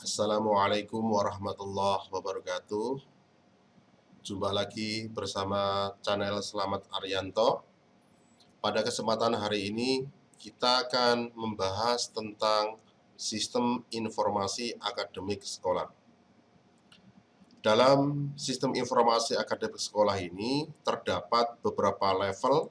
Assalamualaikum warahmatullahi wabarakatuh. Jumpa lagi bersama channel Selamat Arianto. Pada kesempatan hari ini kita akan membahas tentang sistem informasi akademik sekolah. Dalam sistem informasi akademik sekolah ini terdapat beberapa level,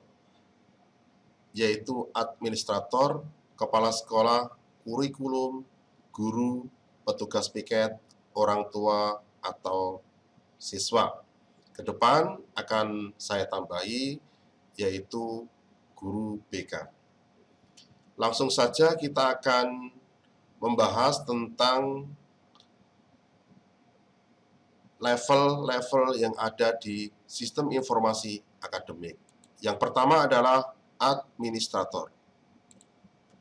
yaitu administrator, kepala sekolah, kurikulum, guru, petugas piket, orang tua, atau siswa. Ke depan akan saya tambahi, yaitu guru BK. Langsung saja kita akan membahas tentang level-level yang ada di sistem informasi akademik. Yang pertama adalah administrator.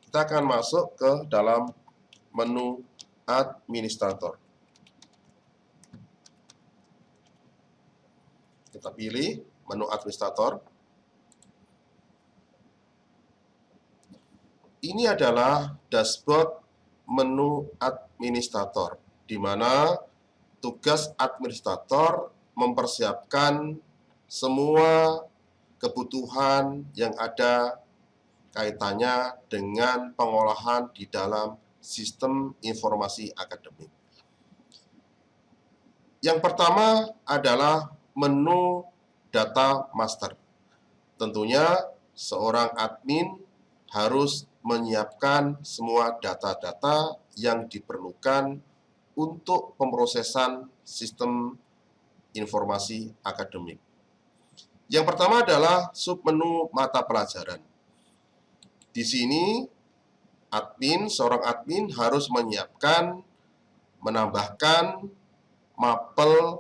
Kita akan masuk ke dalam menu administrator. Kita pilih menu administrator. Ini adalah dashboard menu administrator, di mana tugas administrator mempersiapkan semua kebutuhan yang ada kaitannya dengan pengolahan di dalam sistem informasi akademik. Yang pertama adalah menu data master. Tentunya seorang admin harus menyiapkan semua data-data yang diperlukan untuk pemrosesan sistem informasi akademik. Yang pertama adalah submenu mata pelajaran. Di sini seorang admin harus menyiapkan, menambahkan mapel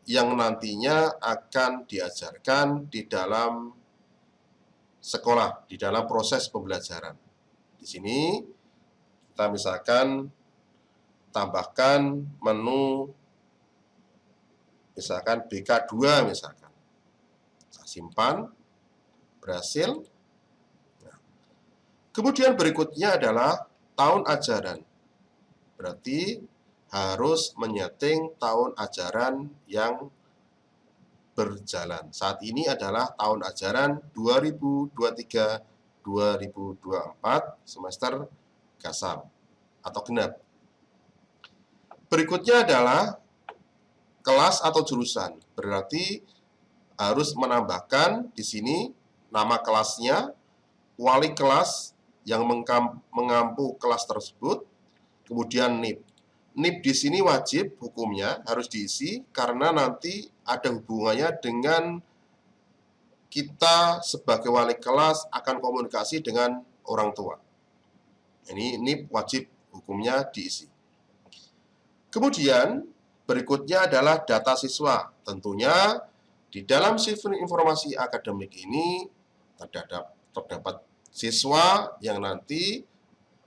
yang nantinya akan diajarkan di dalam sekolah, di dalam proses pembelajaran. Di sini kita misalkan tambahkan menu misalkan BK2 misalkan. Saya simpan, berhasil. Nah, kemudian berikutnya adalah tahun ajaran. Berarti harus menyeting tahun ajaran yang berjalan. Saat ini adalah tahun ajaran 2023-2024 semester gasam atau genap. Berikutnya adalah kelas atau jurusan. Berarti harus menambahkan di sini nama kelasnya, wali kelas yang mengampu kelas tersebut, kemudian NIP. NIP di sini wajib hukumnya harus diisi karena nanti ada hubungannya dengan kita sebagai wali kelas akan komunikasi dengan orang tua. Ini NIP wajib hukumnya diisi. Kemudian berikutnya adalah data siswa. Tentunya di dalam sistem informasi akademik ini terdapat siswa yang nanti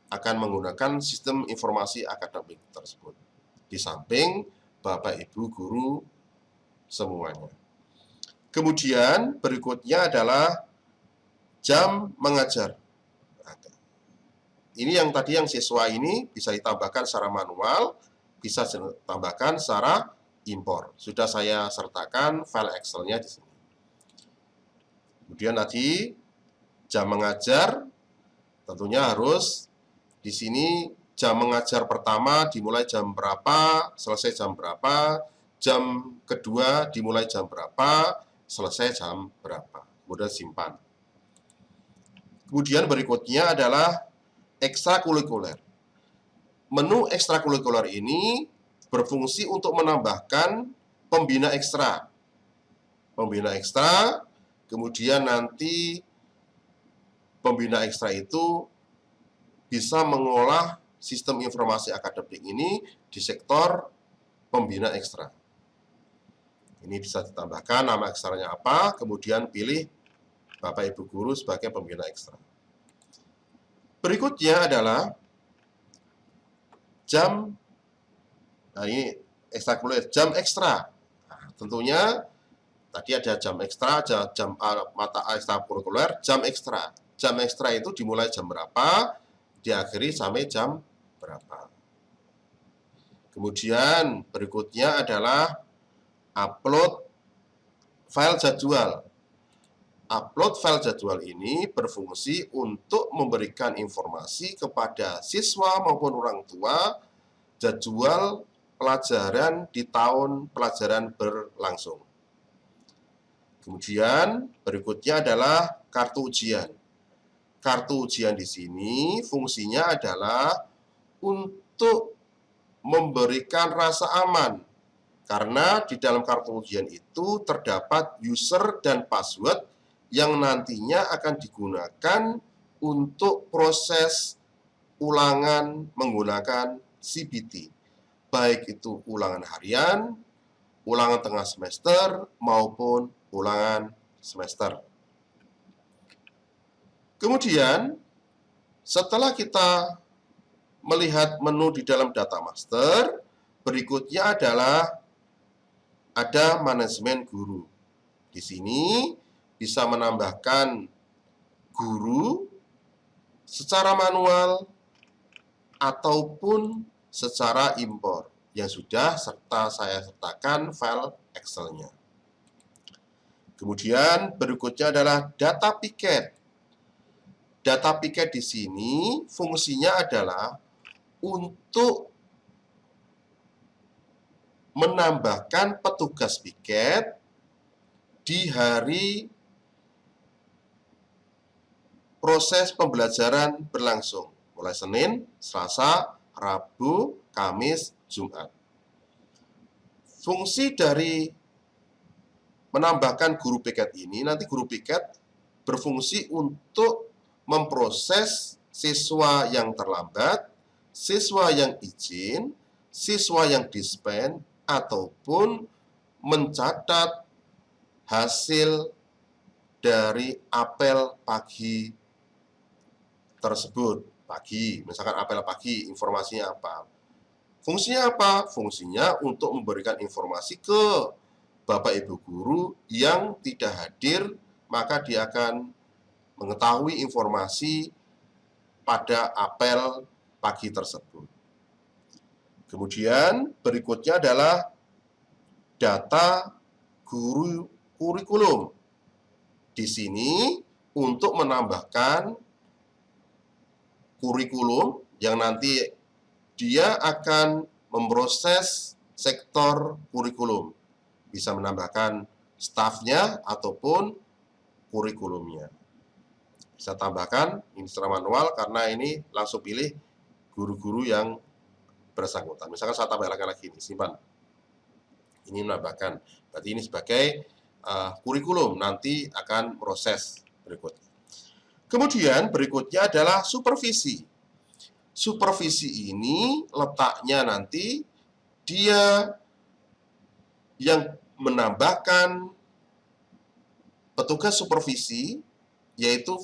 akan menggunakan sistem informasi akademik tersebut. Di samping Bapak Ibu guru semuanya. Kemudian berikutnya adalah jam mengajar. Ini yang tadi yang siswa ini bisa ditambahkan secara manual, bisa ditambahkan secara impor. Sudah saya sertakan file Excel-nya di sini. Kemudian tadi jam mengajar tentunya harus di sini jam mengajar pertama dimulai jam berapa, selesai jam berapa, jam kedua dimulai jam berapa, selesai jam berapa. Kemudian simpan. Kemudian berikutnya adalah ekstrakurikuler. Menu ekstrakurikuler ini berfungsi untuk menambahkan pembina ekstra. Pembina ekstra, kemudian nanti pembina ekstra itu bisa mengolah sistem informasi akademik ini di sektor pembina ekstra. Ini bisa ditambahkan nama ekstranya apa, kemudian pilih Bapak Ibu guru sebagai pembina ekstra. Berikutnya adalah jam, nah ini ekstrakurikuler, jam ekstra. Nah, tentunya tadi ada jam ekstra, jam mata ekstrakurikuler, jam ekstra. Jam ekstra itu dimulai jam berapa, diakhiri sampai jam berapa. Kemudian berikutnya adalah upload file jadwal. Upload file jadwal ini berfungsi untuk memberikan informasi kepada siswa maupun orang tua jadwal pelajaran di tahun pelajaran berlangsung. Kemudian berikutnya adalah kartu ujian. Kartu ujian di sini fungsinya adalah untuk memberikan rasa aman, karena di dalam kartu ujian itu terdapat user dan password yang nantinya akan digunakan untuk proses ulangan menggunakan CBT, baik itu ulangan harian, ulangan tengah semester, maupun ulangan semester. Kemudian, setelah kita melihat menu di dalam data master, berikutnya adalah ada manajemen guru. Di sini bisa menambahkan guru secara manual ataupun secara impor yang sudah saya sertakan file Excel-nya. Kemudian berikutnya adalah data piket. Data piket di sini fungsinya adalah untuk menambahkan petugas piket di hari proses pembelajaran berlangsung, mulai Senin, Selasa, Rabu, Kamis, Jumat. Fungsi dari menambahkan guru piket ini, nanti guru piket berfungsi untuk memproses siswa yang terlambat, siswa yang izin, siswa yang dispen, ataupun mencatat hasil dari apel pagi tersebut. Pagi, misalkan apel pagi, informasinya apa? Fungsinya apa? Fungsinya untuk memberikan informasi ke Bapak Ibu guru yang tidak hadir, maka dia akan mengetahui informasi pada apel pagi tersebut. Kemudian berikutnya adalah data guru kurikulum. Di sini untuk menambahkan kurikulum yang nanti dia akan memproses sektor kurikulum. Bisa menambahkan stafnya ataupun kurikulumnya. Bisa tambahkan ini secara manual karena ini langsung pilih guru-guru yang bersangkutan. Misalkan saya tambahkan lagi ini, simpan. Ini menambahkan. Berarti ini sebagai kurikulum, nanti akan proses berikutnya. Kemudian berikutnya adalah supervisi. Supervisi ini letaknya nanti dia yang menambahkan petugas supervisi, yaitu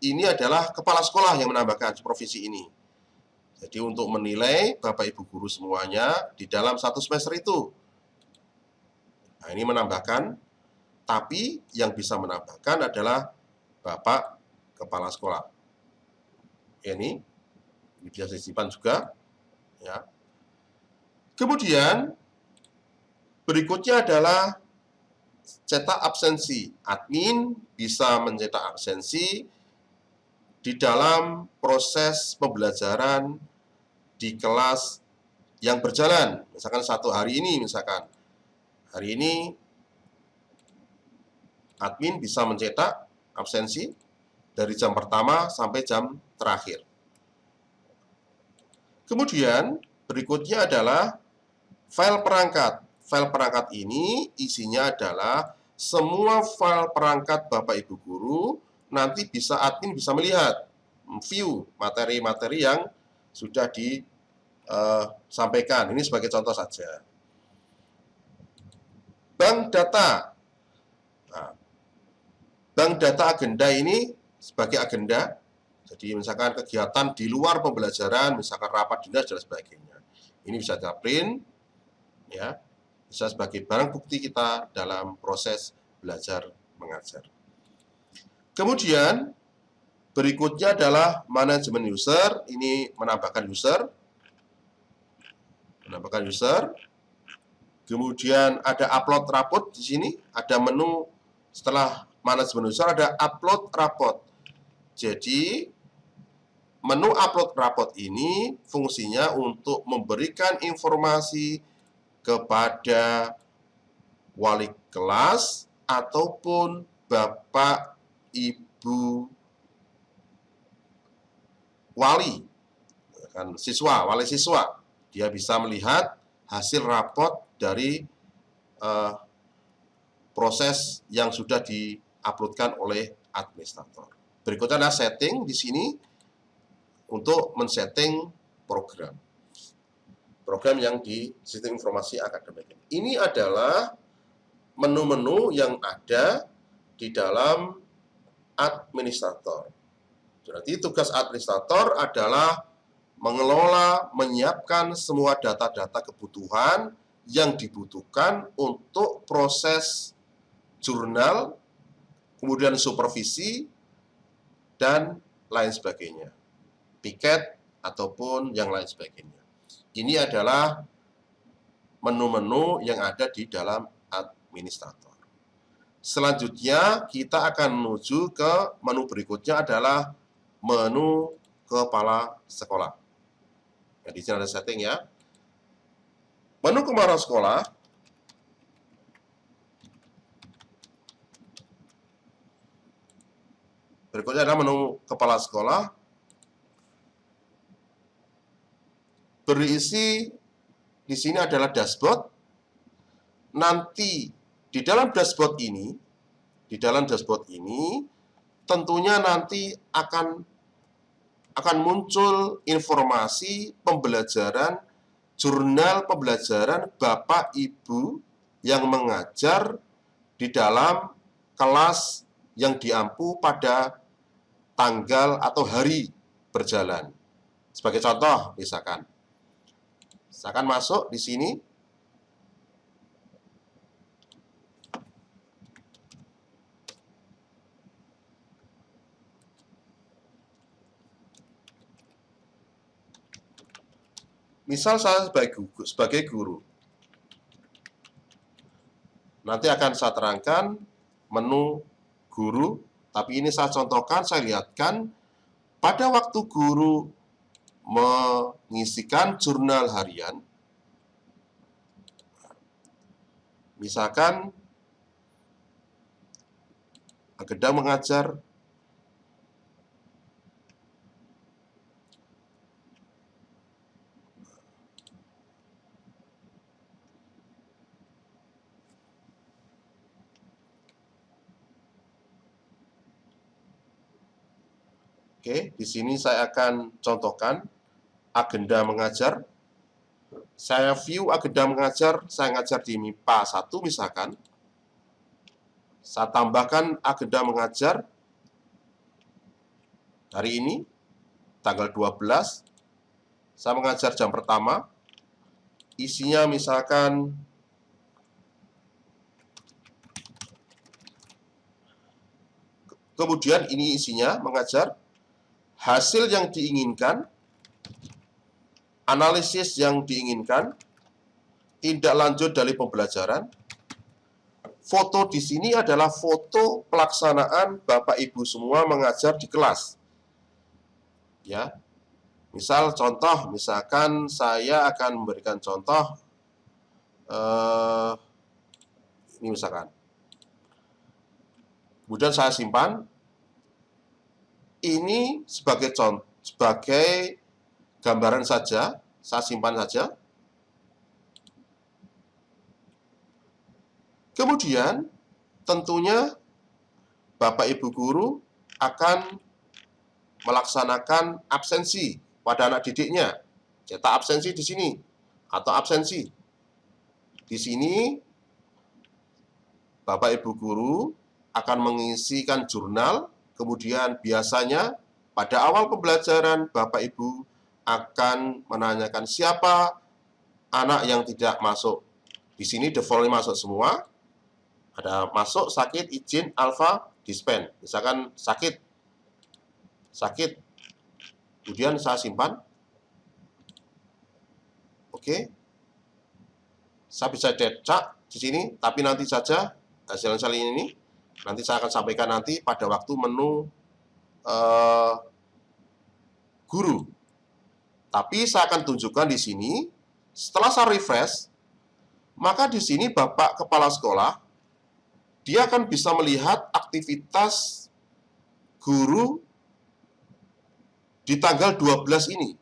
ini adalah kepala sekolah yang menambahkan supervisi ini. Jadi untuk menilai Bapak Ibu guru semuanya di dalam satu semester itu. Nah, ini menambahkan, tapi yang bisa menambahkan adalah Bapak Kepala Sekolah. Ini bisa disimpan juga. Ya. Kemudian berikutnya adalah cetak absensi. Admin bisa mencetak absensi di dalam proses pembelajaran di kelas yang berjalan. Misalkan satu hari ini, misalkan hari ini admin bisa mencetak absensi dari jam pertama sampai jam terakhir. Kemudian berikutnya adalah file perangkat. File perangkat ini isinya adalah semua file perangkat Bapak Ibu guru, nanti admin bisa melihat, view materi-materi yang sudah disampaikan. Ini sebagai contoh saja. Bank data. Nah, bank data agenda ini sebagai agenda. Jadi misalkan kegiatan di luar pembelajaran, misalkan rapat dinas dan sebagainya. Ini bisa kita print, ya, bisa sebagai barang bukti kita dalam proses belajar mengajar. Kemudian berikutnya adalah manajemen user. Ini menambahkan user. Menambahkan user. Kemudian ada upload raport di sini, ada menu setelah manajemen user ada upload raport. Jadi menu upload raport ini fungsinya untuk memberikan informasi kepada wali kelas ataupun Bapak Ibu wali, kan siswa, wali siswa. Dia bisa melihat hasil raport dari proses yang sudah diuploadkan oleh administrator. Berikutnya adalah setting di sini untuk men-setting program yang di sistem informasi akademik. Ini adalah menu-menu yang ada di dalam administrator. Jadi tugas administrator adalah mengelola, menyiapkan semua data-data kebutuhan yang dibutuhkan untuk proses jurnal, kemudian supervisi, dan lain sebagainya. Piket ataupun yang lain sebagainya. Ini adalah menu-menu yang ada di dalam administrator. Selanjutnya kita akan menuju ke menu berikutnya adalah menu kepala sekolah. Nah, di sini ada setting ya. Menu kepala sekolah berikutnya adalah menu kepala sekolah berisi di sini adalah dashboard. Nanti di dalam dashboard ini tentunya nanti akan muncul informasi pembelajaran, jurnal pembelajaran Bapak Ibu yang mengajar di dalam kelas yang diampu pada tanggal atau hari berjalan. Sebagai contoh, misalkan masuk di sini. Misal saya sebagai guru. Nanti akan saya terangkan menu guru, tapi ini saya contohkan, saya lihatkan pada waktu guru mengisikan jurnal harian. Misalkan agenda mengajar Oke, di sini saya akan contohkan agenda mengajar. Saya view agenda mengajar, saya ngajar di MIPA 1 misalkan. Saya tambahkan agenda mengajar hari ini, tanggal 12. Saya mengajar jam pertama. Isinya misalkan kemudian ini isinya mengajar hasil yang diinginkan, analisis yang diinginkan, tindak lanjut dari pembelajaran. Foto di sini adalah foto pelaksanaan Bapak Ibu semua mengajar di kelas. Ya. Misal contoh, misalkan saya akan memberikan contoh ini misalkan. Kemudian saya simpan. Ini sebagai gambaran saja, saya simpan saja. Kemudian tentunya Bapak Ibu guru akan melaksanakan absensi pada anak didiknya. Cetak absensi di sini atau absensi. Di sini Bapak Ibu guru akan mengisikan jurnal. Kemudian biasanya pada awal pembelajaran Bapak Ibu akan menanyakan siapa anak yang tidak masuk. Di sini defaultnya masuk semua. Ada masuk, sakit, izin, alfa, dispen. Misalkan sakit. Kemudian saya simpan. Oke. Saya bisa cetak di sini, tapi nanti saja hasil ini nanti saya akan sampaikan nanti pada waktu menu guru. Tapi saya akan tunjukkan di sini, setelah saya refresh, maka di sini Bapak Kepala Sekolah, dia akan bisa melihat aktivitas guru di tanggal 12 ini.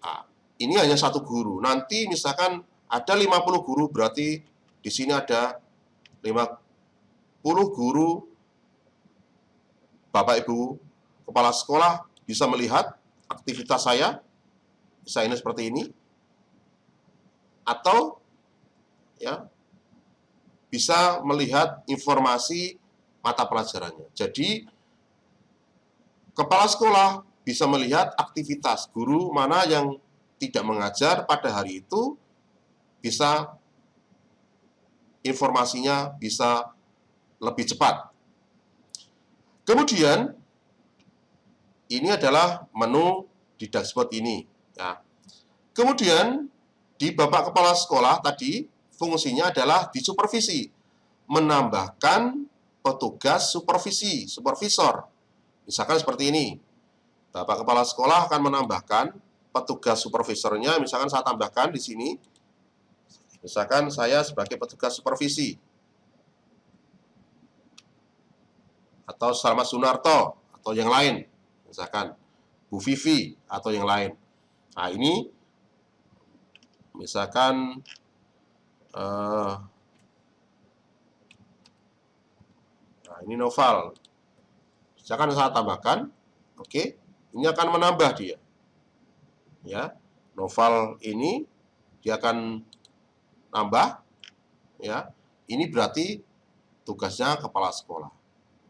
Nah, ini hanya satu guru. Nanti misalkan ada 50 guru, berarti di sini ada 50 guru. Bapak Ibu Kepala Sekolah bisa melihat aktivitas saya, misalnya seperti ini, atau ya bisa melihat informasi mata pelajarannya. Jadi kepala sekolah bisa melihat aktivitas guru mana yang tidak mengajar pada hari itu, bisa informasinya bisa lebih cepat. Kemudian ini adalah menu di dashboard ini. Ya. Kemudian di Bapak Kepala Sekolah tadi fungsinya adalah di supervisi, menambahkan petugas supervisi, supervisor. Misalkan seperti ini, Bapak Kepala Sekolah akan menambahkan petugas supervisornya, misalkan saya tambahkan di sini, misalkan saya sebagai petugas supervisi, atau Salma Sunarto, atau yang lain, misalkan Bu Vivi, atau yang lain. Nah ini, misalkan nah ini Noval, misalkan saya tambahkan, oke, ini akan menambah dia, ya, Noval ini dia akan nambah, ya, ini berarti tugasnya kepala sekolah.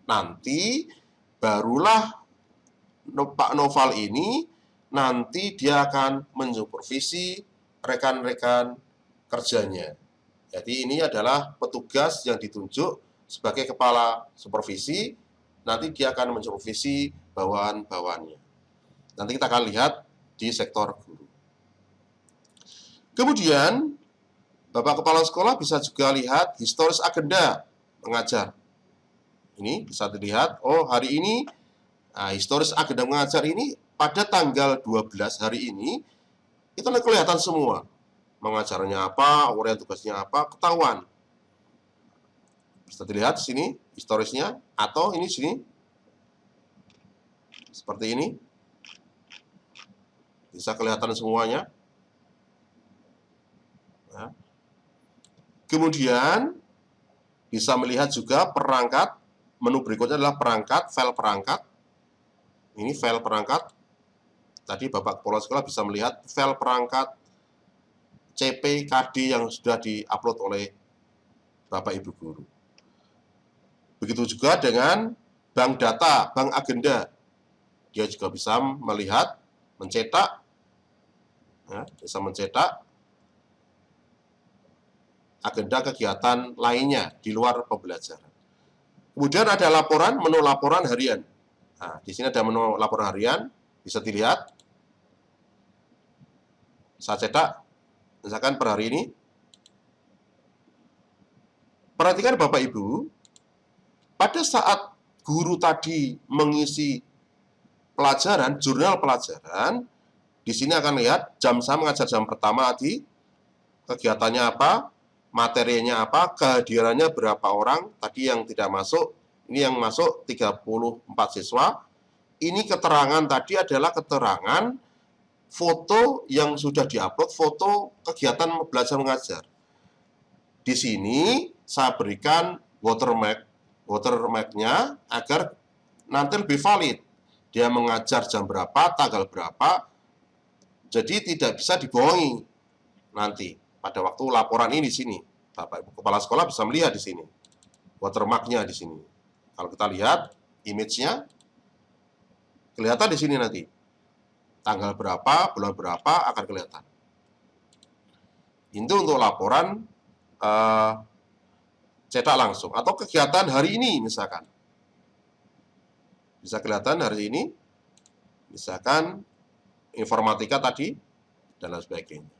Nanti barulah Pak Noval ini nanti dia akan mensupervisi rekan-rekan kerjanya. Jadi ini adalah petugas yang ditunjuk sebagai kepala supervisi, nanti dia akan mensupervisi bawahan-bawahannya. Nanti kita akan lihat di sektor guru. Kemudian, Bapak Kepala Sekolah bisa juga lihat historis agenda mengajar. Ini bisa dilihat, oh hari ini, nah, historis agenda mengajar ini pada tanggal 12 hari ini, itu kelihatan semua. Mengajarnya apa, uraian tugasnya apa, ketahuan. Bisa dilihat di sini historisnya, atau ini sini seperti ini. Bisa kelihatan semuanya. Nah. Kemudian bisa melihat juga perangkat. Menu berikutnya adalah perangkat, file perangkat. Ini file perangkat. Tadi Bapak Kepala Sekolah bisa melihat file perangkat CP, KD yang sudah di-upload oleh Bapak Ibu Guru. Begitu juga dengan bank data, bank agenda. Dia juga bisa melihat, mencetak, ya, bisa mencetak agenda kegiatan lainnya di luar pembelajaran. Kemudian ada laporan, menu laporan harian. Nah, di sini ada menu laporan harian, bisa dilihat. Saya cetak, misalkan per hari ini. Perhatikan Bapak Ibu, pada saat guru tadi mengisi pelajaran, jurnal pelajaran, di sini akan lihat jam saya mengajar jam pertama tadi, kegiatannya apa, materinya apa, kehadirannya berapa orang, tadi yang tidak masuk, ini yang masuk 34 siswa. Ini keterangan tadi adalah keterangan foto yang sudah diupload, foto kegiatan belajar mengajar. Di sini saya berikan watermark-nya agar nanti lebih valid. Dia mengajar jam berapa, tanggal berapa, jadi tidak bisa dibohongi nanti pada waktu laporan ini di sini. Bapak Ibu Kepala Sekolah bisa melihat di sini watermark-nya di sini. Kalau kita lihat image-nya, kelihatan di sini nanti tanggal berapa, bulan berapa akan kelihatan. Itu untuk laporan cetak langsung atau kegiatan hari ini misalkan. Bisa kelihatan hari ini, misalkan informatika tadi dan lain sebagainya.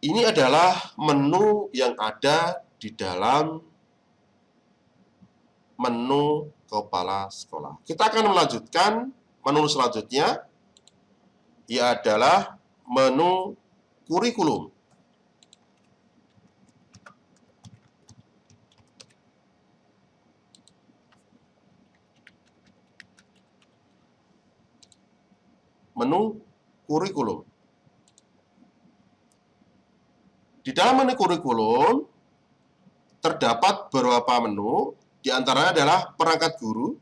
Ini adalah menu yang ada di dalam menu kepala sekolah. Kita akan melanjutkan menu selanjutnya, ia adalah menu kurikulum. Menu kurikulum. Di dalam menu kurikulum terdapat beberapa menu, di antaranya adalah perangkat guru.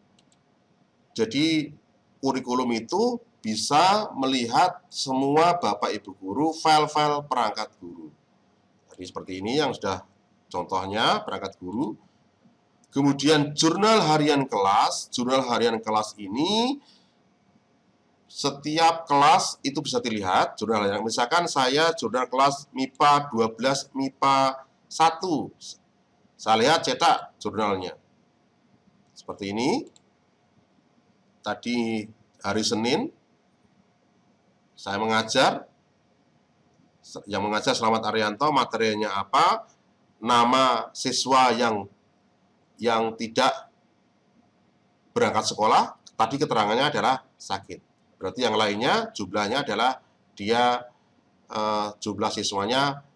Jadi kurikulum itu bisa melihat semua Bapak Ibu guru file-file perangkat guru. Jadi seperti ini yang sudah contohnya perangkat guru. Kemudian jurnal harian kelas. Jurnal harian kelas ini setiap kelas itu bisa dilihat jurnal yang misalkan saya jurnal kelas MIPA 12 MIPA 1. Saya lihat cetak jurnalnya. Seperti ini. Tadi hari Senin saya mengajar. Yang mengajar Slamet Arianto, materinya apa? Nama siswa yang tidak berangkat sekolah, tadi keterangannya adalah sakit. Berarti yang lainnya jumlahnya adalah dia jumlah siswanya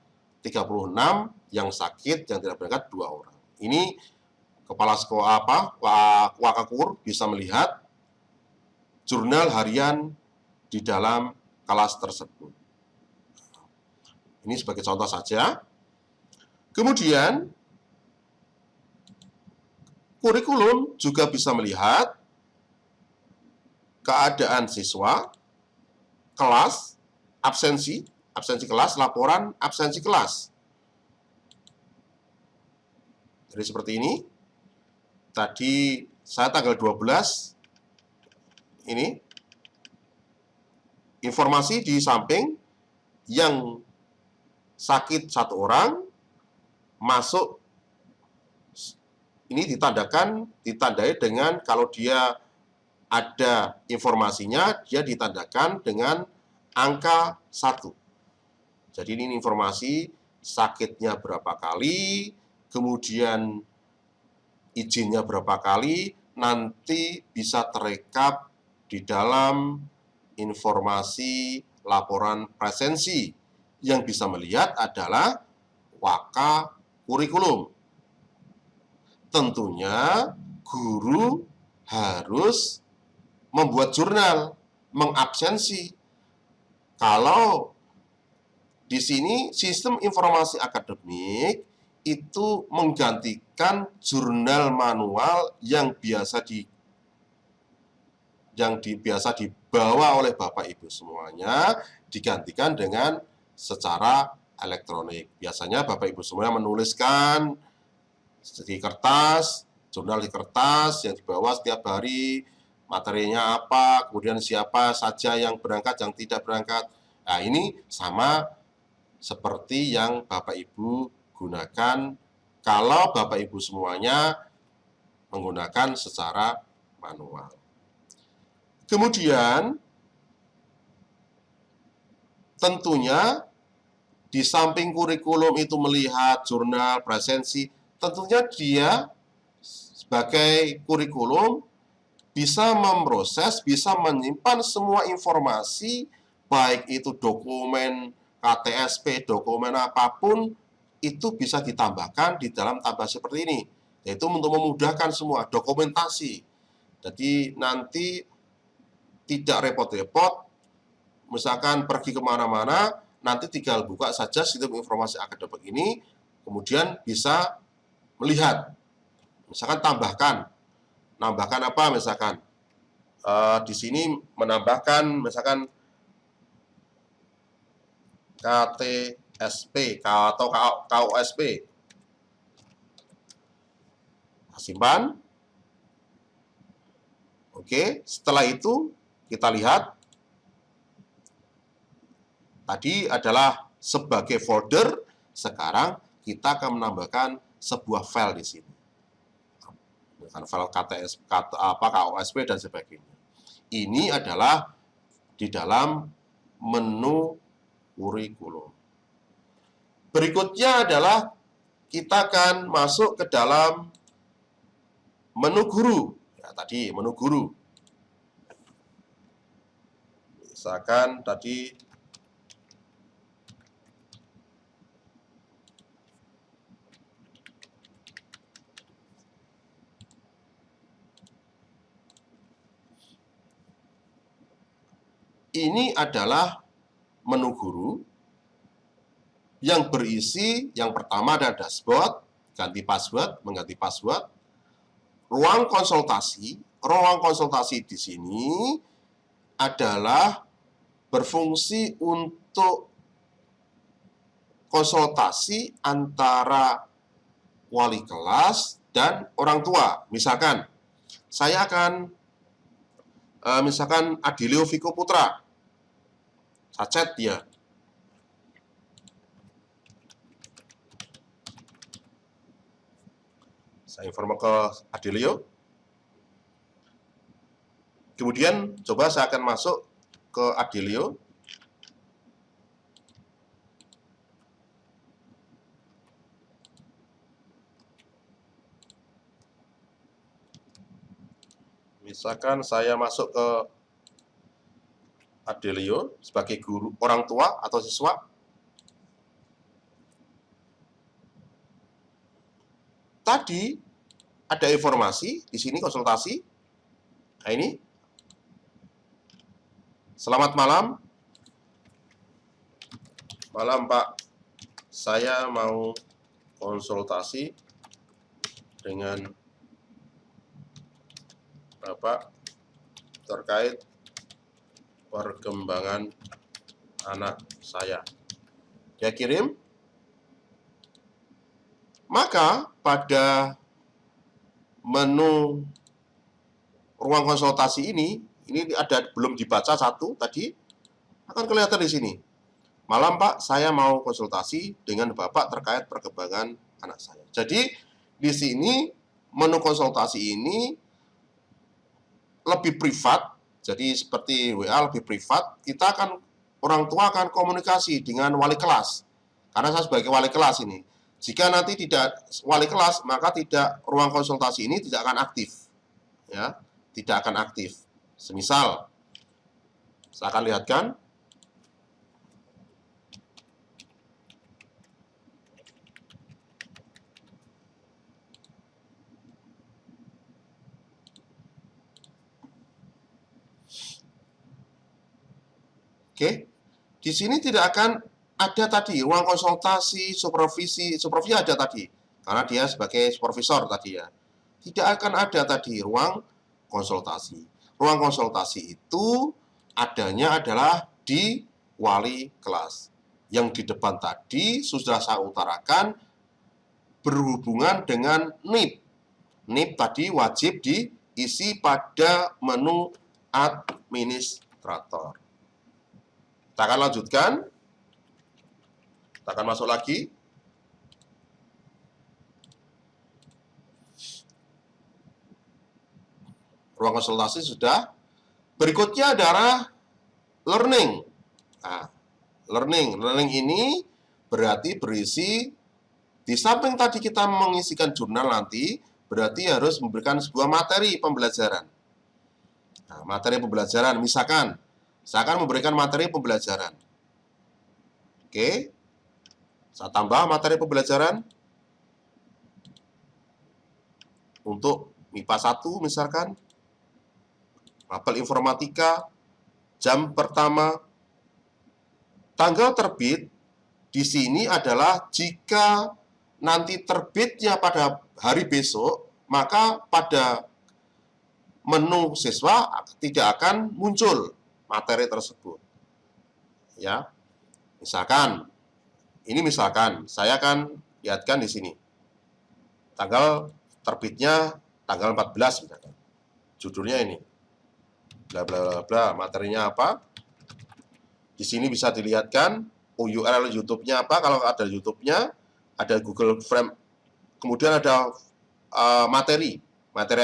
36, yang sakit, yang tidak berangkat 2 orang. Ini kepala sekolah Wakakur bisa melihat jurnal harian di dalam kelas tersebut. Ini sebagai contoh saja. Kemudian kurikulum juga bisa melihat keadaan siswa, kelas, absensi kelas, laporan absensi kelas. Jadi seperti ini. Tadi saya tanggal 12, ini informasi di samping yang sakit 1 orang, masuk, ini ditandai dengan kalau dia ada informasinya, dia ditandakan dengan angka 1. Jadi ini informasi sakitnya berapa kali, kemudian izinnya berapa kali, nanti bisa terekap di dalam informasi laporan presensi. Yang bisa melihat adalah Waka kurikulum. Tentunya guru harus membuat jurnal, mengabsensi. Kalau di sini sistem informasi akademik itu menggantikan jurnal manual yang biasa dibawa oleh Bapak Ibu semuanya, digantikan dengan secara elektronik. Biasanya Bapak Ibu semuanya menuliskan di kertas, jurnal di kertas yang dibawa setiap hari, materinya apa, kemudian siapa saja yang berangkat, yang tidak berangkat. Nah, ini sama seperti yang Bapak Ibu gunakan kalau Bapak Ibu semuanya menggunakan secara manual. Kemudian, tentunya di samping kurikulum itu melihat jurnal, presensi, tentunya dia sebagai kurikulum bisa memproses, bisa menyimpan semua informasi, baik itu dokumen KTSP, dokumen apapun, itu bisa ditambahkan di dalam tabel seperti ini, yaitu untuk memudahkan semua dokumentasi. Jadi nanti tidak repot-repot, misalkan pergi kemana-mana, nanti tinggal buka saja sistem informasi akademik ini, kemudian bisa melihat, misalkan nambahkan apa misalkan di sini menambahkan misalkan KTSP atau KOSP, simpan. Oke, setelah itu kita lihat tadi adalah sebagai folder, sekarang kita akan menambahkan sebuah file di sini. File KTS, KOSP dan sebagainya. Ini adalah di dalam menu kurikulum. Berikutnya adalah kita akan masuk ke dalam menu guru. Ya, tadi menu guru. Misalkan tadi ini adalah menu guru yang berisi yang pertama ada dashboard, ganti password, mengganti password, ruang konsultasi. Ruang konsultasi di sini adalah berfungsi untuk konsultasi antara wali kelas dan orang tua. Misalkan saya akan misalkan Adilio Viko Putra, saya chat dia. Saya inform ke Adilio. Kemudian coba saya akan masuk ke Adilio. Misalkan saya masuk ke Adilio sebagai guru, orang tua atau siswa. Tadi ada informasi di sini konsultasi. Nah, ini. Selamat malam. Malam, Pak. Saya mau konsultasi dengan Bapak terkait perkembangan anak saya. Dia kirim. Maka pada menu ruang konsultasi ini ada belum dibaca satu tadi, akan kelihatan di sini. Malam Pak, saya mau konsultasi dengan Bapak terkait perkembangan anak saya. Jadi di sini menu konsultasi ini lebih privat, jadi seperti WA lebih privat. Kita akan orang tua akan komunikasi dengan wali kelas. Karena saya sebagai wali kelas ini. Jika nanti tidak wali kelas, maka tidak ruang konsultasi ini tidak akan aktif. Ya, tidak akan aktif. Semisal saya akan lihatkan. Oke. Di sini tidak akan ada tadi ruang konsultasi, supervisi ada tadi. Karena dia sebagai supervisor tadi ya. Tidak akan ada tadi ruang konsultasi. Ruang konsultasi itu adanya adalah di wali kelas. Yang di depan tadi sudah saya utarakan berhubungan dengan NIP. NIP tadi wajib diisi pada menu administrator. Kita akan lanjutkan. Kita akan masuk lagi. Ruang konsultasi sudah. Berikutnya adalah learning. Nah, learning ini berarti berisi di samping tadi kita mengisikan jurnal nanti, berarti harus memberikan sebuah materi pembelajaran. Nah, materi pembelajaran, misalkan saya akan memberikan materi pembelajaran. Oke, saya tambah materi pembelajaran untuk MIPA 1 misalkan, mapel informatika, jam pertama, tanggal terbit di sini adalah jika nanti terbitnya pada hari besok, maka pada menu siswa tidak akan muncul materi tersebut. Ya. Misalkan saya akan lihatkan di sini. Tanggal terbitnya tanggal 14 misalkan. Judulnya ini. Bla bla bla bla, materinya apa? Di sini bisa dilihatkan URL YouTube-nya apa, kalau ada YouTube-nya, ada Google Frame. Kemudian ada materi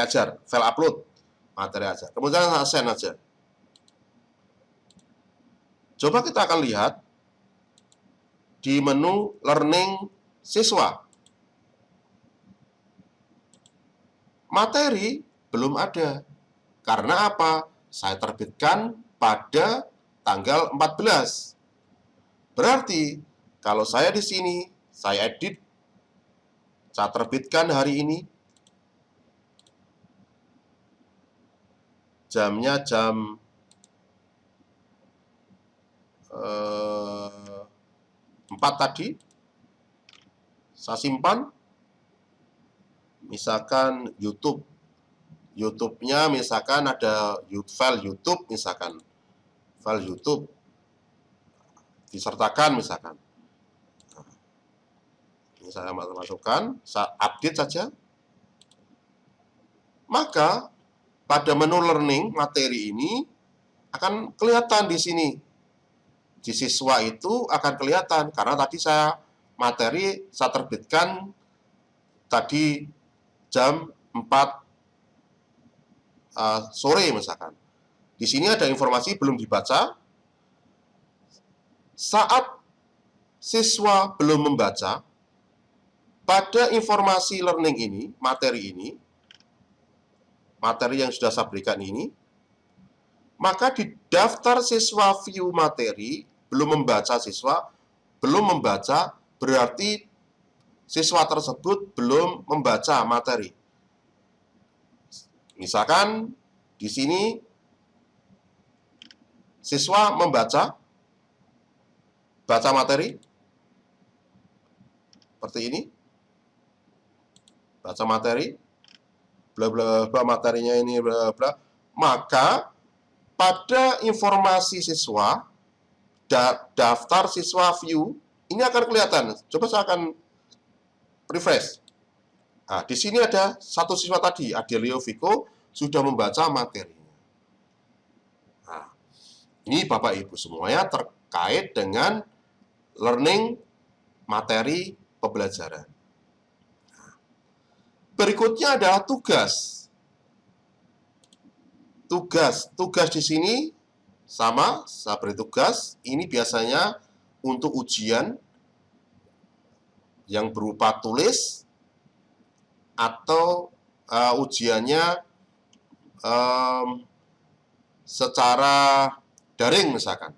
ajar, file upload, materi ajar. Kemudian send aja. Coba kita akan lihat di menu learning siswa. Materi belum ada. Karena apa? Saya terbitkan pada tanggal 14. Berarti kalau saya di sini, saya edit, saya terbitkan hari ini, jamnya jam 4 tadi, saya simpan, misalkan YouTube-nya misalkan ada file YouTube, misalkan file YouTube disertakan misalkan. Ini saya masukkan, saya update saja. Maka pada menu learning materi ini akan kelihatan di sini. Di siswa itu akan kelihatan karena tadi saya terbitkan tadi jam 4 sore misalkan. Di sini ada informasi belum dibaca. Saat siswa belum membaca, pada informasi learning ini, materi yang sudah saya berikan ini, maka di daftar siswa view materi, belum membaca, berarti siswa tersebut belum membaca materi. Misalkan di sini siswa baca materi seperti ini, baca materi, bla bla bla, materinya ini bla bla, maka pada informasi siswa, daftar siswa view, ini akan kelihatan. Coba saya akan refresh. Nah, di sini ada satu siswa tadi, Adelio Viko, sudah membaca materinya. Nah, ini Bapak Ibu semuanya terkait dengan learning materi pembelajaran. Nah, berikutnya adalah tugas. Tugas di sini sama, saya beri tugas. Ini biasanya untuk ujian yang berupa tulis atau ujiannya secara daring misalkan.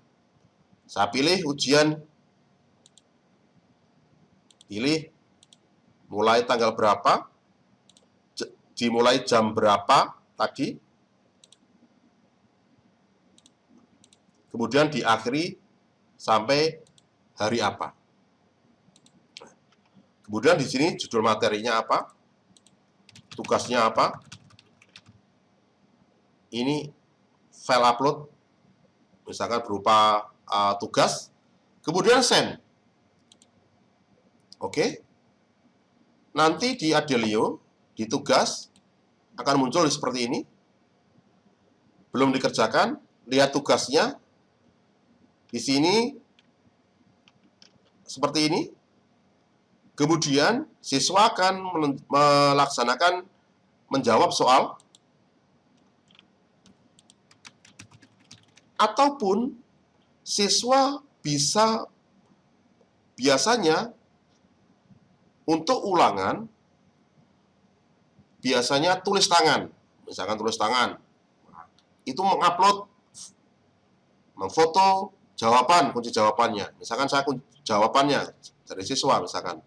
Saya pilih ujian, mulai tanggal berapa, dimulai jam berapa tadi, kemudian diakhiri sampai hari apa. Kemudian di sini judul materinya apa, tugasnya apa, ini file upload, misalkan berupa tugas, kemudian send. Oke. Nanti di Adelio, di tugas, akan muncul seperti ini. Belum dikerjakan, lihat tugasnya. Di sini seperti ini. Kemudian siswa akan melaksanakan menjawab soal, ataupun siswa bisa biasanya untuk ulangan biasanya tulis tangan, misalkan tulis tangan, itu mengupload, memfoto jawaban, kunci jawabannya. Misalkan saya kunci jawabannya dari siswa, misalkan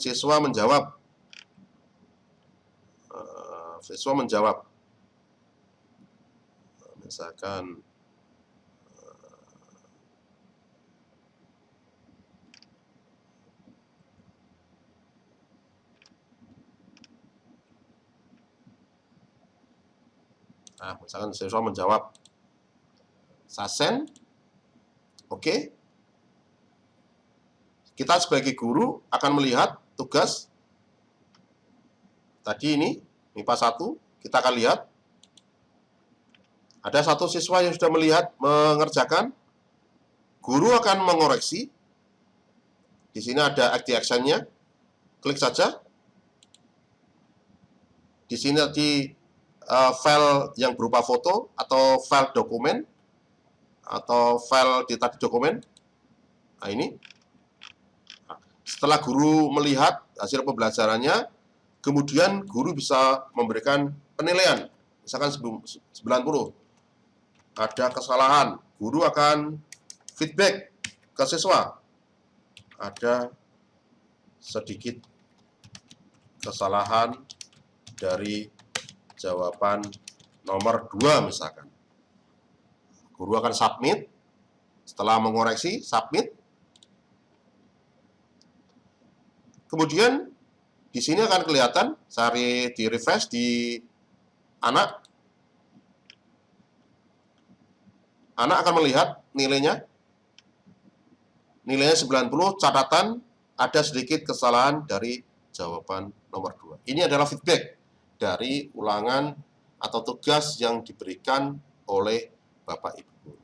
siswa menjawab, misalkan siswa menjawab, saya send. Oke. Kita sebagai guru akan melihat tugas tadi ini, MIPA 1, kita akan lihat. Ada satu siswa yang sudah mengerjakan, guru akan mengoreksi. Di sini ada action-nya, klik saja. Di sini di file yang berupa foto atau file dokumen atau file di tadi dokumen. Nah, ini. Setelah guru melihat hasil pembelajarannya, kemudian guru bisa memberikan penilaian. Misalkan 90. Ada kesalahan. Guru akan feedback ke siswa. Ada sedikit kesalahan dari jawaban nomor 2 misalkan. Guru akan submit. Setelah mengoreksi, submit. Kemudian di sini akan kelihatan, saya di refresh di anak. Anak akan melihat nilainya. Nilainya 90, catatan ada sedikit kesalahan dari jawaban nomor 2. Ini adalah feedback dari ulangan atau tugas yang diberikan oleh Bapak Ibu guru.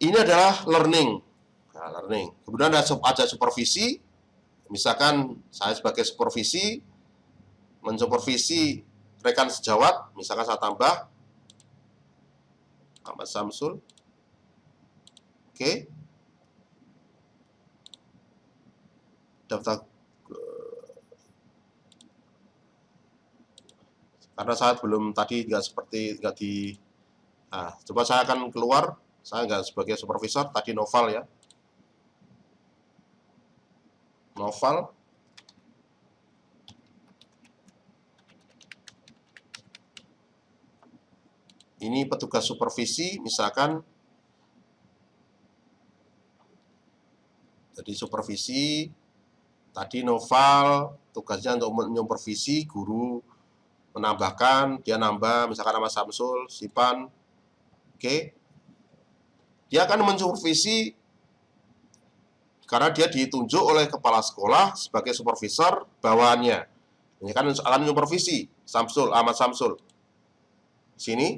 Ini adalah learning. Nah, learning. Kemudian ada supervisi. Misalkan saya sebagai supervisi mensupervisi rekan sejawat, misalkan saya tambah Ahmad Samsul. Oke. Daftar karena saya belum tadi nggak di. Nah, coba saya akan keluar. Saya nggak sebagai supervisor, tadi Noval ya. Noval. Ini petugas supervisi, misalkan. Jadi supervisi, tadi Noval, tugasnya untuk menyupervisi, guru menambahkan, dia nambah, misalkan nama Samsul, Sipan. Oke. Dia akan mensupervisi karena dia ditunjuk oleh kepala sekolah sebagai supervisor bawahannya. Ini kan akan menyupervisi Samsul, Ahmad Samsul. Sini,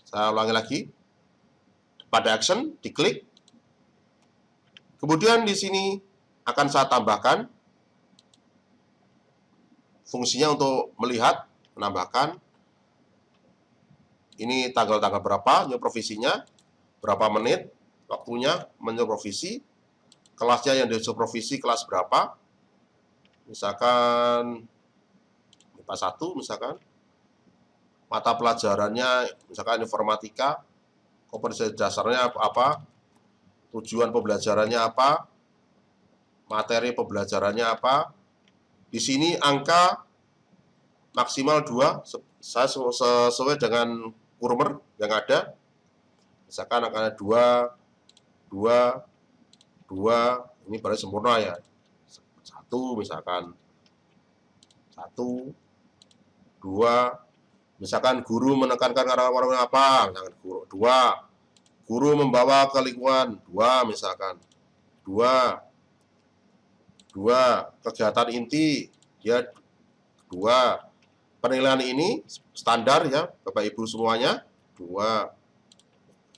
saya ulangi lagi. Pada action, diklik. Kemudian di sini akan saya tambahkan fungsinya untuk melihat, menambahkan. Ini tanggal-tanggal berapa, supervisinya, berapa menit, waktunya menyupervisi, kelasnya yang disupervisi kelas berapa, misalkan IPA 1, misalkan, mata pelajarannya, misalkan informatika, kompetensi dasarnya apa, tujuan pembelajarannya apa, materi pembelajarannya apa. Di sini angka maksimal 2, saya sesuai dengan kurmer yang ada. Misalkan angkanya 2, 2, ini berarti sempurna ya. 1 misalkan. 1, 2, misalkan guru menekankan karakter apa, misalkan guru 2, guru membawa ke lingkungan 2 misalkan. 2, kegiatan inti dia 2. Penilaian ini standar ya, Bapak Ibu semuanya 2.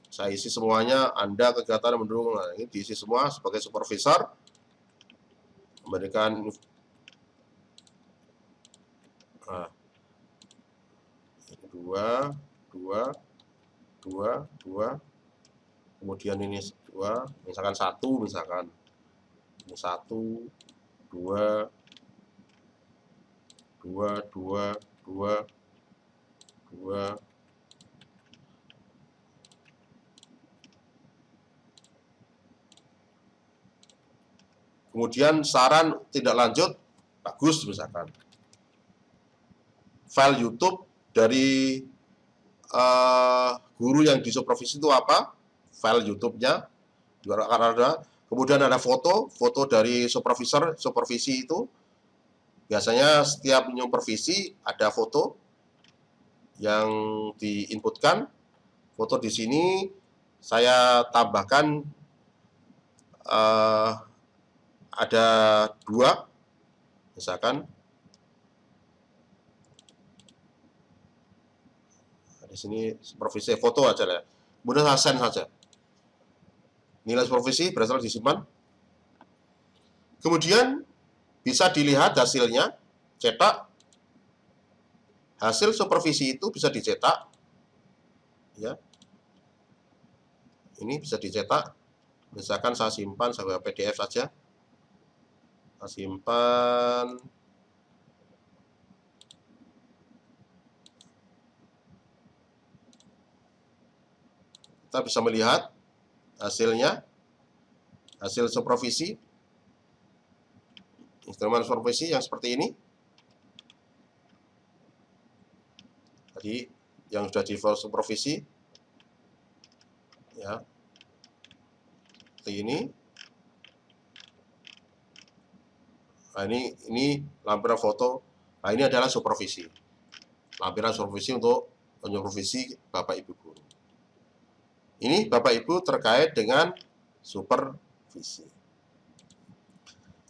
Saya isi semuanya, Anda kegiatan mendukung. Nah, ini diisi semua sebagai supervisor. Memberikan 2, 2. Kemudian ini 2, misalkan 1, misalkan. Ini 1, 2, 2. Kemudian saran tidak lanjut, bagus misalkan. File YouTube dari guru yang disupervisi itu apa? File YouTube-nya juga akan ada. Kemudian ada foto dari supervisi itu. Biasanya setiap supervisi ada foto yang diinputkan. Foto di sini saya tambahkan ada 2, misalkan. Di sini supervisi foto aja ya. Kemudian saya send saja. Nilai supervisi berasal disimpan. Kemudian bisa dilihat hasilnya, cetak. Hasil supervisi itu bisa dicetak. Ya. Ini bisa dicetak. Misalkan saya simpan sebagai PDF saja. Saya simpan. Kita bisa melihat hasilnya, hasil supervisi, instrumen supervisi yang seperti ini. Tadi yang sudah di supervisi, ya, seperti ini. Nah, ini lampiran foto. Nah, ini adalah supervisi. Lampiran supervisi untuk menyupervisi Bapak Ibu guru. Ini Bapak Ibu terkait dengan supervisi.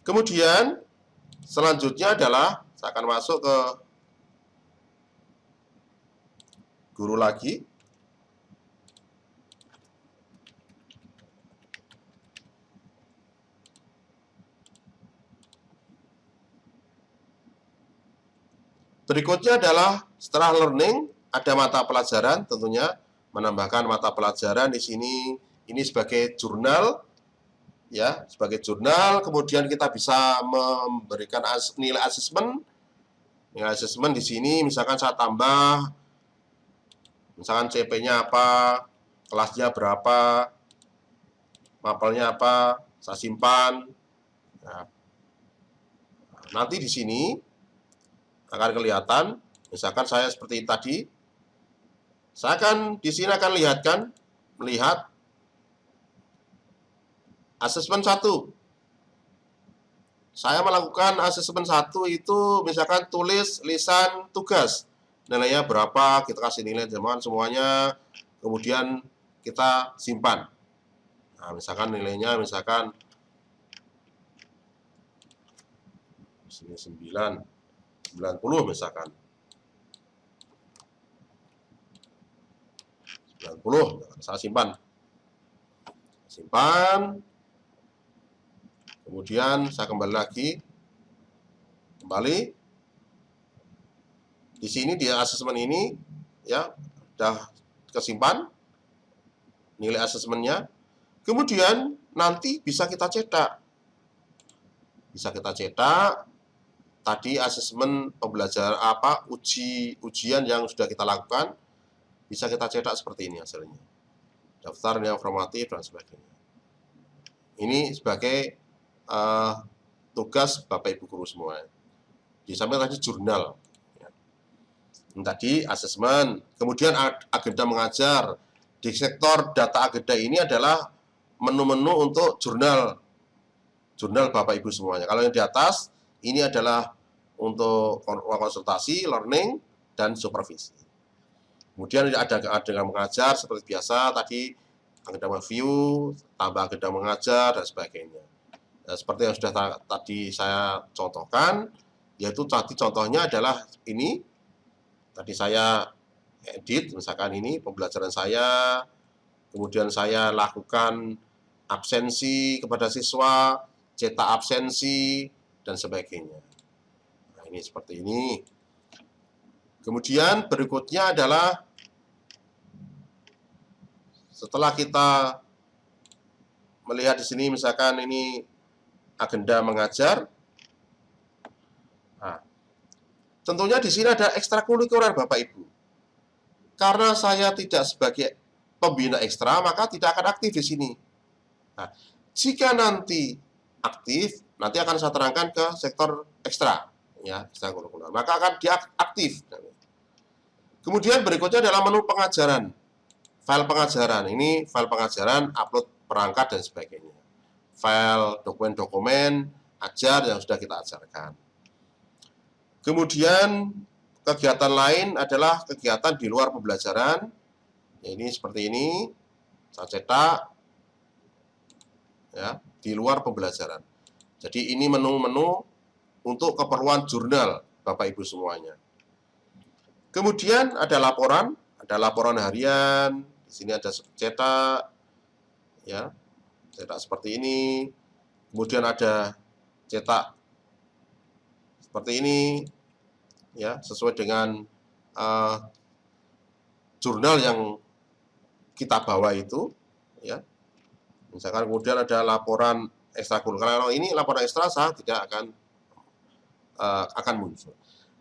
Kemudian selanjutnya adalah saya akan masuk ke guru lagi. Berikutnya adalah setelah learning ada mata pelajaran, tentunya menambahkan mata pelajaran di sini. Ini sebagai jurnal, ya, sebagai jurnal. Kemudian kita bisa memberikan nilai asesmen. Nilai asesmen di sini, misalkan saya tambah, misalkan CP-nya apa, kelasnya berapa, mapelnya apa, saya simpan. Nah, nanti di sini akan kelihatan, misalkan saya seperti tadi, saya akan di sini akan melihat asesmen 1. Saya melakukan asesmen 1 itu misalkan tulis lisan tugas. Nilainya berapa, kita kasih nilai teman semuanya, kemudian kita simpan. Nah, misalkan nilainya misalkan 90 misalkan. 90, saya simpan. Simpan. Kemudian saya kembali lagi. Kembali. Di sini di asesmen ini ya sudah kesimpan nilai asesmennya. Kemudian nanti bisa kita cetak. Bisa kita cetak tadi asesmen pembelajaran ujian yang sudah kita lakukan, bisa kita cetak seperti ini hasilnya. Daftar nilai formatif dan sebagainya. Ini sebagai tugas Bapak Ibu guru semua. Di samping tadi jurnal. Tadi asesmen, kemudian agenda mengajar. Di sektor data agenda ini adalah menu-menu untuk jurnal Bapak Ibu semuanya. Kalau yang di atas ini adalah untuk konsultasi, learning, dan supervisi. Kemudian ada agenda mengajar seperti biasa tadi, agenda review, tambah agenda mengajar, dan sebagainya. Nah, seperti yang sudah tadi saya contohkan, yaitu tadi contohnya adalah ini, tadi saya edit, misalkan ini pembelajaran saya, kemudian saya lakukan absensi kepada siswa, cetak absensi, dan sebagainya. Nah, ini seperti ini. Kemudian berikutnya adalah setelah kita melihat di sini, misalkan ini agenda mengajar. Nah, tentunya di sini ada ekstrakurikuler Bapak Ibu. Karena saya tidak sebagai pembina ekstra, maka tidak akan aktif di sini. Nah, jika nanti aktif, nanti akan saya terangkan ke sektor ekstra, ya, ekstrakurikuler. Maka akan diaktif. Kemudian berikutnya adalah menu pengajaran. File pengajaran. Ini file pengajaran, upload perangkat dan sebagainya. File dokumen-dokumen ajar yang sudah kita ajarkan. Kemudian kegiatan lain adalah kegiatan di luar pembelajaran. Ini seperti ini. Saya cetak ya, di luar pembelajaran. Jadi ini menu-menu untuk keperluan jurnal Bapak Ibu semuanya. Kemudian ada laporan harian. Di sini ada cetak, ya, cetak seperti ini. Kemudian ada cetak seperti ini, ya, sesuai dengan jurnal yang kita bawa itu, ya. Misalkan kemudian ada laporan ekstrakurikuler. Kalau ini laporan ekstra, saya tidak akan muncul.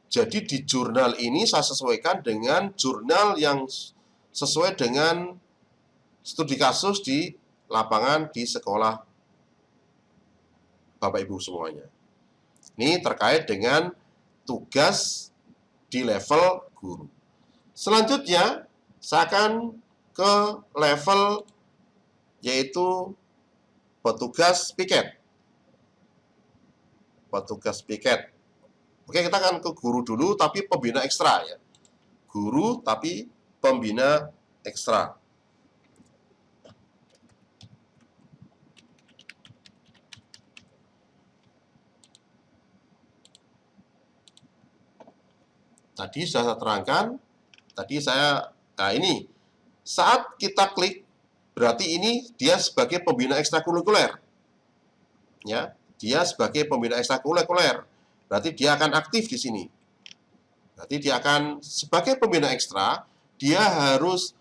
Jadi di jurnal ini saya sesuaikan dengan jurnal yang sesuai dengan studi kasus di lapangan di sekolah Bapak Ibu semuanya. Ini terkait dengan tugas di level guru. Selanjutnya, saya akan ke level yaitu petugas piket. Petugas piket. Oke, kita akan ke guru dulu, tapi pembina ekstra ya. Guru, tapi pembina ekstra. Tadi sudah saya terangkan, nah ini, saat kita klik, berarti ini dia sebagai pembina ekstrakurikuler. Ya, dia sebagai pembina ekstrakurikuler. Berarti dia akan aktif di sini. Berarti dia akan sebagai pembina ekstra, dia harus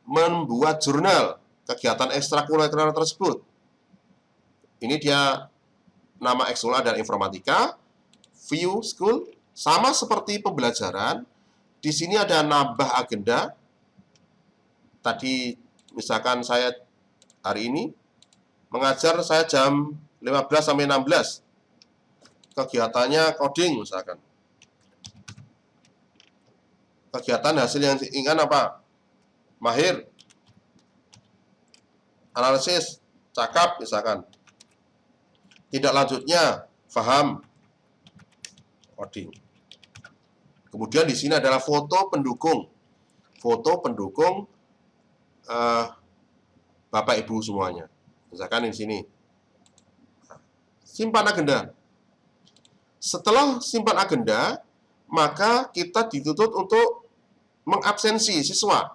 membuat jurnal kegiatan ekstrakurikuler tersebut. Ini dia nama ekskul adalah informatika, view school, sama seperti pembelajaran. Di sini ada nambah agenda. Tadi misalkan saya hari ini mengajar saya jam 15 sampai 16. Kegiatannya coding misalkan. Kegiatan hasil yang diinginkan apa? Mahir, analisis, cakap misalkan. Tidak lanjutnya, paham, coding. Kemudian di sini adalah foto pendukung. Foto pendukung Bapak Ibu semuanya. Misalkan di sini. Simpan agenda. Setelah simpan agenda, maka kita dituntut untuk mengabsensi siswa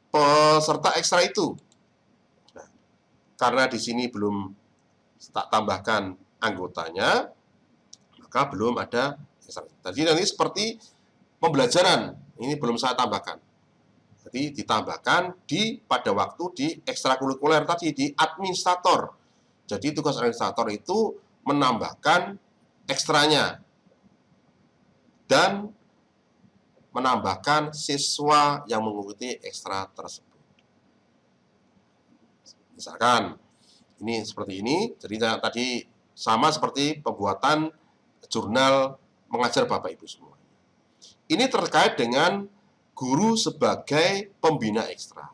peserta ekstra itu. Nah, karena di sini belum tak tambahkan anggotanya, maka belum ada ekstra. Tadi nanti seperti pembelajaran, ini belum saya tambahkan. Jadi ditambahkan pada waktu di ekstrakurikuler tadi, di administrator. Jadi tugas administrator itu menambahkan ekstranya dan menambahkan siswa yang mengikuti ekstra tersebut. Misalkan ini seperti ini, jadi tadi sama seperti pembuatan jurnal mengajar Bapak Ibu semua. Ini terkait dengan guru sebagai pembina ekstra.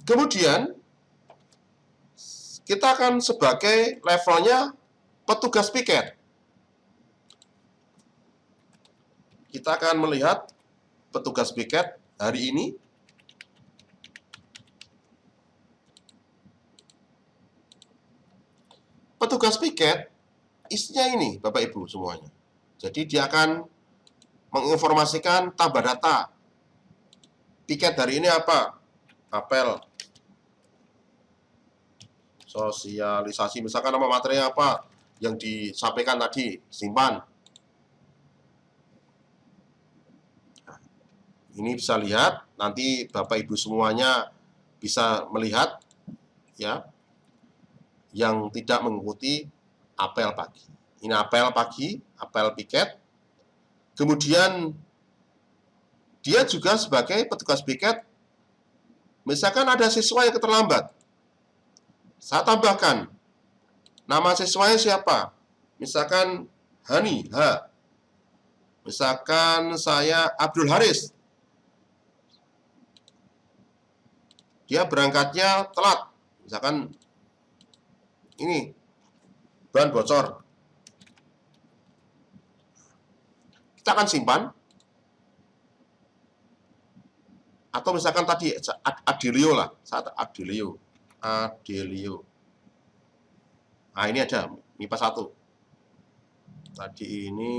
Kemudian kita akan sebagai levelnya petugas piket. Kita akan melihat petugas piket hari ini. Petugas piket isinya ini, Bapak Ibu semuanya. Jadi dia akan menginformasikan tambah data. Piket hari ini apa? Apel. Sosialisasi, misalkan nama materinya apa yang disampaikan tadi, simpan. Ini bisa lihat, nanti Bapak Ibu semuanya bisa melihat ya, yang tidak mengikuti apel pagi. Ini apel pagi, apel piket. Kemudian dia juga sebagai petugas piket, misalkan ada siswa yang terlambat, saya tambahkan nama siswanya siapa. Misalkan Hani, H. Misalkan saya Abdul Haris. Dia berangkatnya telat. Misalkan ini ban bocor. Kita akan simpan. Atau misalkan tadi Adelio lah, saat Adelio. Nah, ini ada MIPA 1. Tadi ini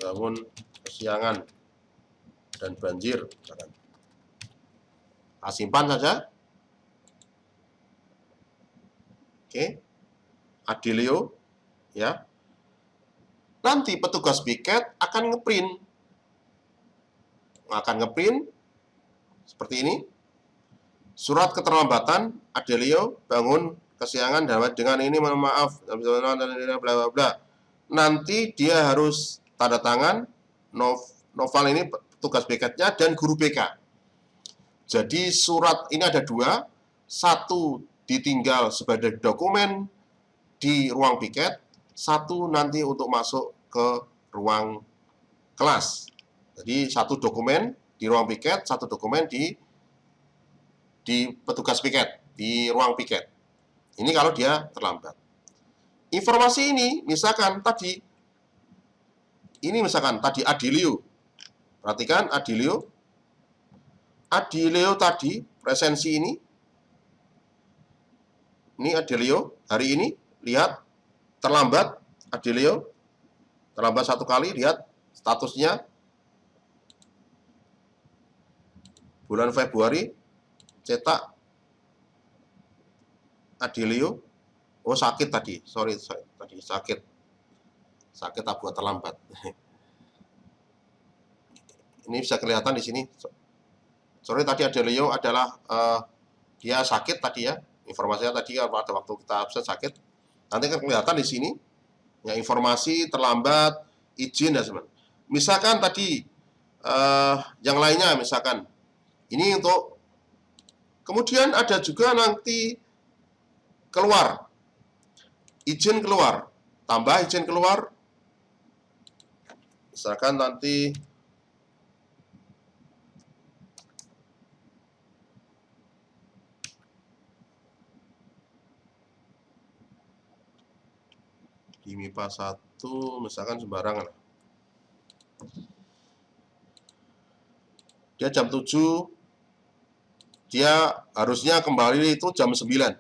bangun kesiangan dan banjir misalkan. Nah, simpan saja. Oke. Adelio ya. Nanti petugas piket akan ngeprint akan ngeprint seperti ini. Surat keterlambatan Adelio bangun kesiangan dengan ini mohon maaf bla bla bla. Nanti dia harus tanda tangan Noval ini tugas BK-nya dan guru BK. Jadi surat ini ada dua, satu ditinggal sebagai dokumen di ruang piket, satu nanti untuk masuk ke ruang kelas. Jadi satu dokumen di ruang piket, satu dokumen di petugas piket, di ruang piket. Ini kalau dia terlambat. Informasi ini, misalkan tadi Adelio. Perhatikan Adelio tadi, presensi ini. Ini Adelio, hari ini, lihat, terlambat, Adelio. Terlambat satu kali, lihat statusnya. Bulan Februari, cetak Adelio. Oh, sakit tadi, sorry tadi sakit buat terlambat. Ini bisa kelihatan di sini. Sorry tadi Adelio adalah dia sakit tadi ya. Informasinya tadi pada waktu kita absen sakit. Nanti kan kelihatan di sini. Ya, informasi terlambat, izin dan sebagainya. Misalkan tadi yang lainnya, misalkan ini untuk kemudian ada juga nanti keluar, izin keluar, tambah izin keluar. Misalkan nanti di MIPA 1 misalkan sembarangan. Dia jam 7, dia harusnya kembali itu jam 9.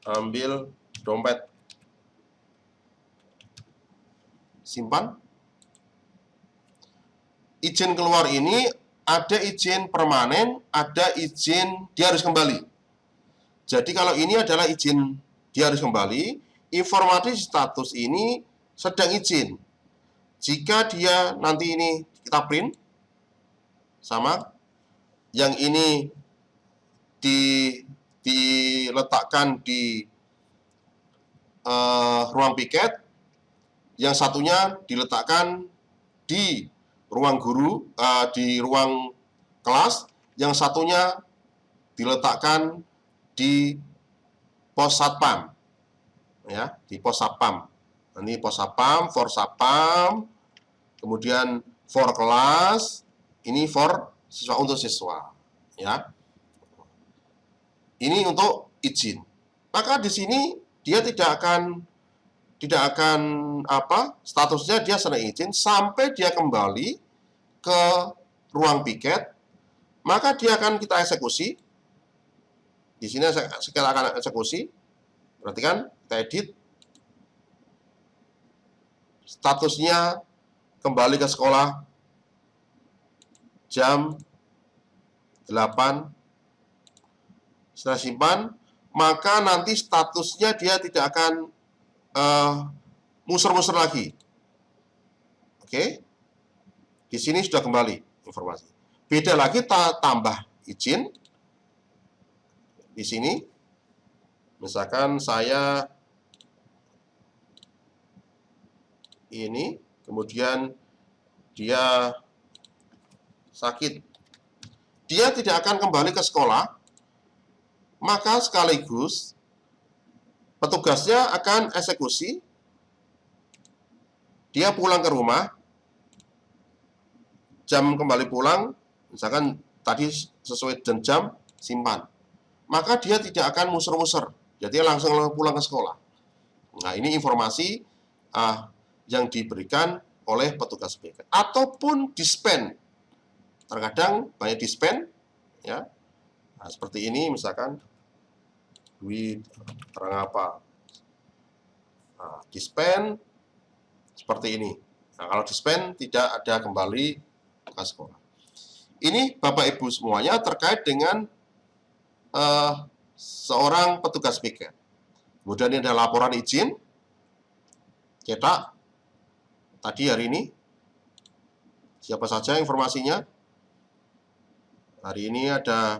Ambil dompet, simpan. Izin keluar ini ada izin permanen, ada izin dia harus kembali. Jadi kalau ini adalah izin dia harus kembali, informasi status ini sedang izin. Jika dia nanti ini kita print, sama, yang ini diletakkan di ruang piket, yang satunya diletakkan di ruang guru, di ruang kelas, yang satunya diletakkan di pos satpam, ya, di pos satpam. Ini pos satpam, for satpam, kemudian for kelas, ini for siswa untuk siswa, ya. Ini untuk izin. Maka di sini dia tidak akan statusnya dia sedang izin sampai dia kembali ke ruang piket, maka dia akan kita eksekusi. Di sini kita akan eksekusi. Perhatikan, kita edit. Statusnya kembali ke sekolah jam 8. Setelah simpan, maka nanti statusnya dia tidak akan muser-muser lagi. Oke. Di sini sudah kembali informasi. Beda lagi tambah izin. Di sini misalkan saya ini, kemudian dia sakit. Dia tidak akan kembali ke sekolah, maka sekaligus petugasnya akan eksekusi. Dia pulang ke rumah, jam kembali pulang, misalkan tadi sesuai jam, simpan. Maka dia tidak akan muser-muser, jadi langsung pulang ke sekolah. Nah, ini informasi yang diberikan oleh petugas BK. Ataupun dispen. Terkadang banyak dispen, ya. Nah, seperti ini misalkan, duit, terang apa. Nah, dispen seperti ini. Nah, kalau dispen tidak ada kembali ke sekolah. Ini Bapak Ibu semuanya terkait dengan seorang petugas BK. Kemudian ini ada laporan izin, cetak, tadi hari ini, Siapa saja informasinya? Hari ini ada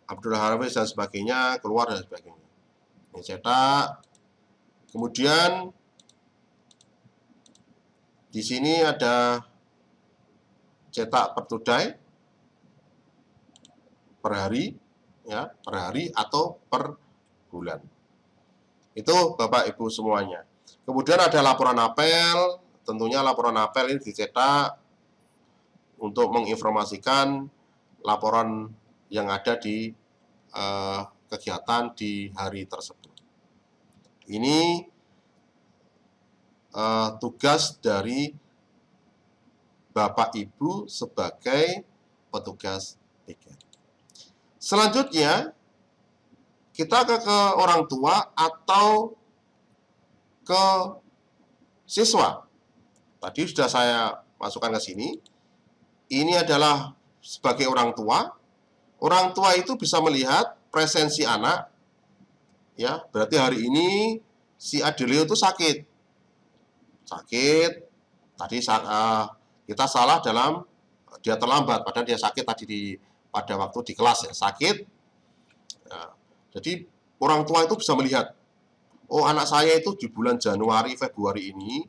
Abdul Hafiz dan sebagainya, keluar dan sebagainya. Ini cetak. Kemudian di sini ada cetak per tudai per hari, ya, per hari atau per bulan. Itu Bapak Ibu semuanya. Kemudian ada laporan apel, tentunya laporan apel ini dicetak untuk menginformasikan laporan yang ada di kegiatan di hari tersebut. Ini tugas dari Bapak Ibu sebagai petugas tiket. Selanjutnya, kita ke orang tua atau ke siswa. Tadi sudah saya masukkan ke sini. Ini adalah sebagai orang tua. Orang tua itu bisa melihat presensi anak. Ya, berarti hari ini si Adelio itu sakit. Tadi kita salah dalam dia terlambat, padahal dia sakit tadi pada waktu di kelas ya, sakit. Nah, jadi orang tua itu bisa melihat, oh anak saya itu di bulan Januari, Februari ini,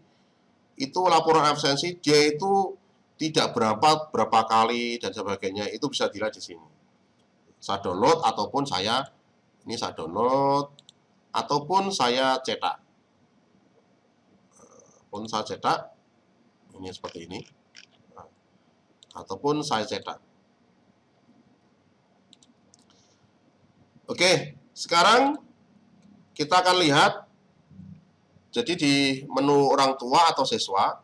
itu laporan absensi dia itu tidak berapa kali dan sebagainya, itu bisa dilihat di sini. Saya download ataupun saya cetak. Ini seperti ini. Ataupun saya cetak. Oke, sekarang kita akan lihat. Jadi di menu orang tua atau siswa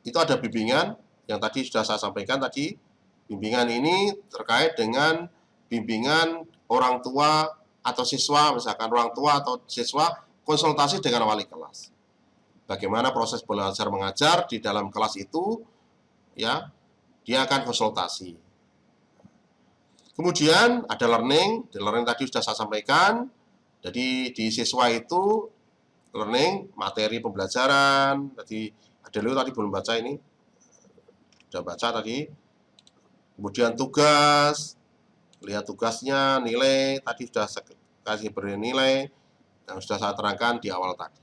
itu ada bimbingan yang tadi sudah saya sampaikan tadi. Bimbingan ini terkait dengan bimbingan orang tua atau siswa, misalkan orang tua atau siswa konsultasi dengan wali kelas. Bagaimana proses belajar mengajar di dalam kelas itu, ya, dia akan konsultasi. Kemudian ada learning tadi sudah saya sampaikan. Jadi di siswa itu learning, materi pembelajaran. Tadi ada dulu tadi belum baca ini. Sudah baca tadi. Kemudian tugas, lihat tugasnya, nilai, tadi sudah saya kasih beri nilai yang sudah saya terangkan di awal tadi.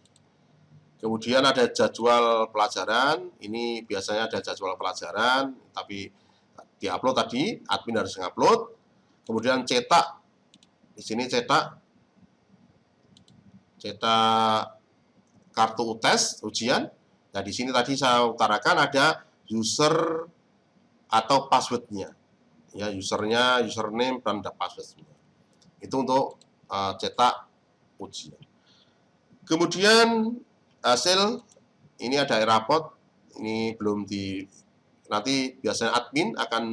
Kemudian ada jadwal pelajaran, ini biasanya ada jadwal pelajaran, tapi diupload tadi, admin harus ngupload. Kemudian cetak, di sini cetak kartu tes ujian. Nah di sini tadi saya utarakan ada user atau passwordnya, ya usernya, username dan passwordnya. Itu untuk cetak ujian. Kemudian hasil ini ada raport, ini belum nanti biasanya admin akan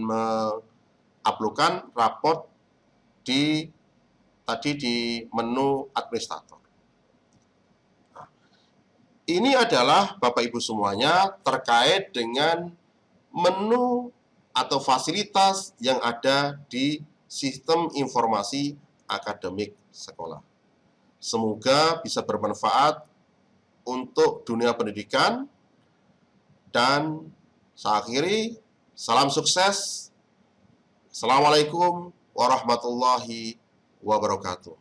uploadkan raport di menu administrator. Nah, ini adalah Bapak Ibu semuanya terkait dengan menu atau fasilitas yang ada di sistem informasi akademik sekolah. Semoga bisa bermanfaat untuk dunia pendidikan, dan saya akhiri, salam sukses. Assalamualaikum warahmatullahi wabarakatuh.